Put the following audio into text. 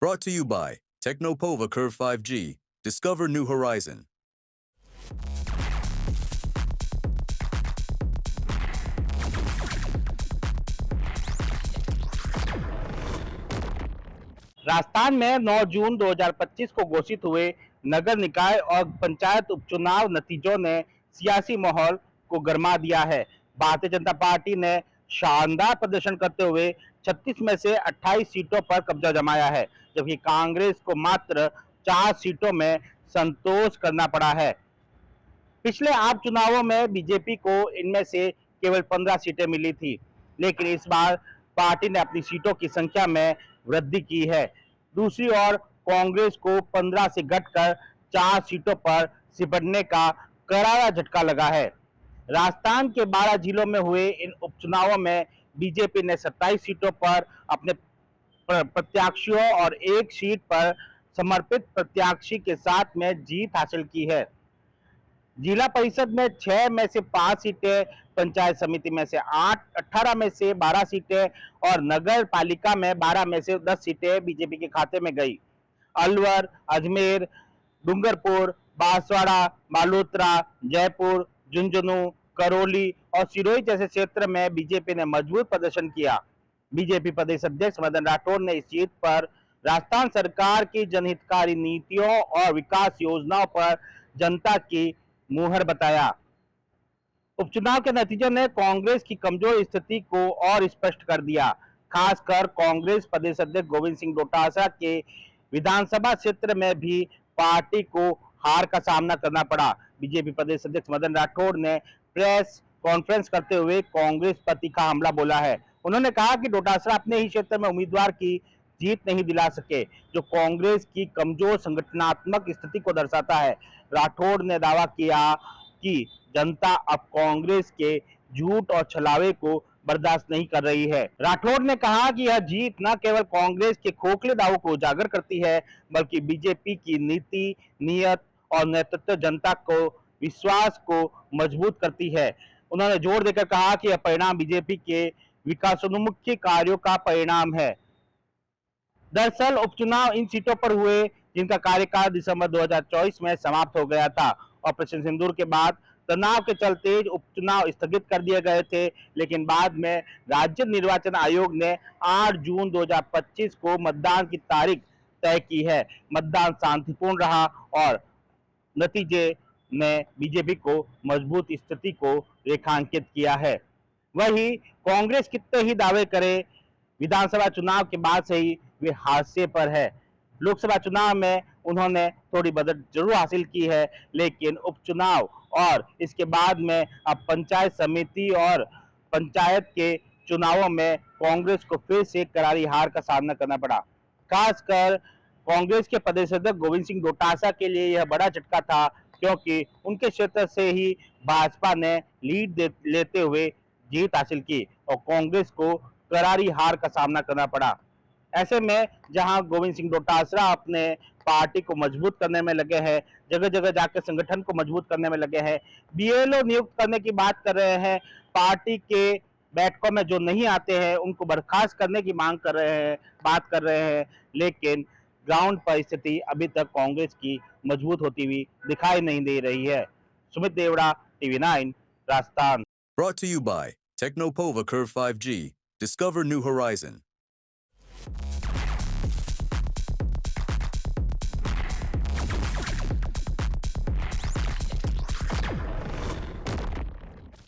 Brought to you by Technopova Curve 5G. Discover new horizon. Rajasthan में 9 जून 2025 को घोषित हुए नगर निकाय और पंचायत उपचुनाव नतीजों ने सियासी माहौल को गर्मा दिया है। भारतीय जनता पार्टी ने शानदार प्रदर्शन करते हुए 36 में से 28 सीटों पर कब्जा जमाया है, जबकि कांग्रेस को मात्र 4 सीटों में संतोष करना पड़ा है। पिछले आम चुनावों में बीजेपी को इनमें से केवल 15 सीटें मिली थी, लेकिन इस बार पार्टी ने अपनी सीटों की संख्या में वृद्धि की है। दूसरी ओर कांग्रेस को 15 से घटकर 4 सीटों पर सिमटने का करारा झटका लगा है। राजस्थान के 12 जिलों में हुए इन उपचुनावों में बीजेपी ने 27 सीटों पर अपने प्रत्याशियों और एक सीट पर समर्पित प्रत्याशी के साथ में जीत हासिल की है। जिला परिषद में 6 में से 5 सीटें, पंचायत समिति में से 8, 18 में से 12 सीटें और नगर पालिका में 12 में से 10 सीटें बीजेपी के खाते में गई। अलवर, अजमेर, डूंगरपुर, बांसवाड़ा, बालोतरा, जयपुर, झुंझुनू, करौली और सिरोही जैसे क्षेत्र में बीजेपी ने मजबूत प्रदर्शन किया। बीजेपी प्रदेश अध्यक्ष मदन राठौर ने इस जीत पर राजस्थान सरकार की जनहितकारी नीतियों और विकास योजनाओं पर जनता की मुहर बताया। उपचुनाव के नतीजों ने कांग्रेस की कमजोर स्थिति को और स्पष्ट कर दिया। खासकर कांग्रेस प्रदेश अध्यक्ष गोविंद सिंह डोटासरा के विधानसभा क्षेत्र में भी पार्टी को हार का सामना करना पड़ा। बीजेपी प्रदेश अध्यक्ष मदन राठौर ने प्रेस कॉन्फ्रेंस करते हुए कांग्रेस पर तीखा हमला बोला है। उन्होंने कहा कि डोटासरा अपने ही क्षेत्र में उम्मीदवार की जीत नहीं दिला सके, जो कांग्रेस की कमजोर संगठनात्मक स्थिति को दर्शाता है। राठौर ने दावा किया कि जनता अब कांग्रेस के झूठ और छलावे को बर्दाश्त नहीं कर रही है। राठौर ने कहा कि यह जीत न केवल कांग्रेस के खोखले दावों को उजागर करती है, बल्कि बीजेपी की नीति, नियत और नेतृत्व जनता को विश्वास को मजबूत करती है। उन्होंने जोर देकर कहा कि यह परिणाम बीजेपी के विकासोन्मुखी कार्यों का परिणाम है। दरअसल उपचुनाव इन सीटों पर हुए जिनका कार्यकाल दिसंबर 2024 में समाप्त हो गया था, ऑपरेशन सिंदूर के बाद तनाव के चलते उपचुनाव स्थगित कर दिए गए थे, लेकिन बाद में राज्य निर्वाचन आयोग ने 8 जून 2025 को मतदान की तारीख तय की है। मतदान शांतिपूर्ण रहा और नतीजे ने बीजेपी को मजबूत स्थिति को रेखांकित किया है। वहीं कांग्रेस कितने ही दावे करे, विधानसभा चुनाव के बाद से ही वे हादसे पर है। लोकसभा चुनाव में उन्होंने थोड़ी बढ़त जरूर हासिल की है, लेकिन उपचुनाव और इसके बाद में अब पंचायत समिति और पंचायत के चुनावों में कांग्रेस को फिर से करारी हार का सामना करना पड़ा। खासकर कांग्रेस के प्रदेश अध्यक्ष गोविंद सिंह डोटासरा के लिए यह बड़ा झटका था, क्योंकि उनके क्षेत्र से ही भाजपा ने लीड लेते हुए जीत हासिल की और कांग्रेस को करारी हार का सामना करना पड़ा। ऐसे में जहां गोविंद सिंह डोटासरा अपने पार्टी को मजबूत करने में लगे हैं, जगह जगह जाकर संगठन को मजबूत करने में लगे हैं, बीएलओ नियुक्त करने की बात कर रहे हैं, पार्टी के बैठकों में जो नहीं आते हैं उनको बर्खास्त करने की मांग कर रहे हैं, बात कर रहे हैं, लेकिन ग्राउंड पर स्थिति अभी तक कांग्रेस की मजबूत होती हुई दिखाई नहीं दे रही है। Sumit Devda, TV9, Rajasthan. Brought to you by Technopova Curve 5G. Discover new horizon.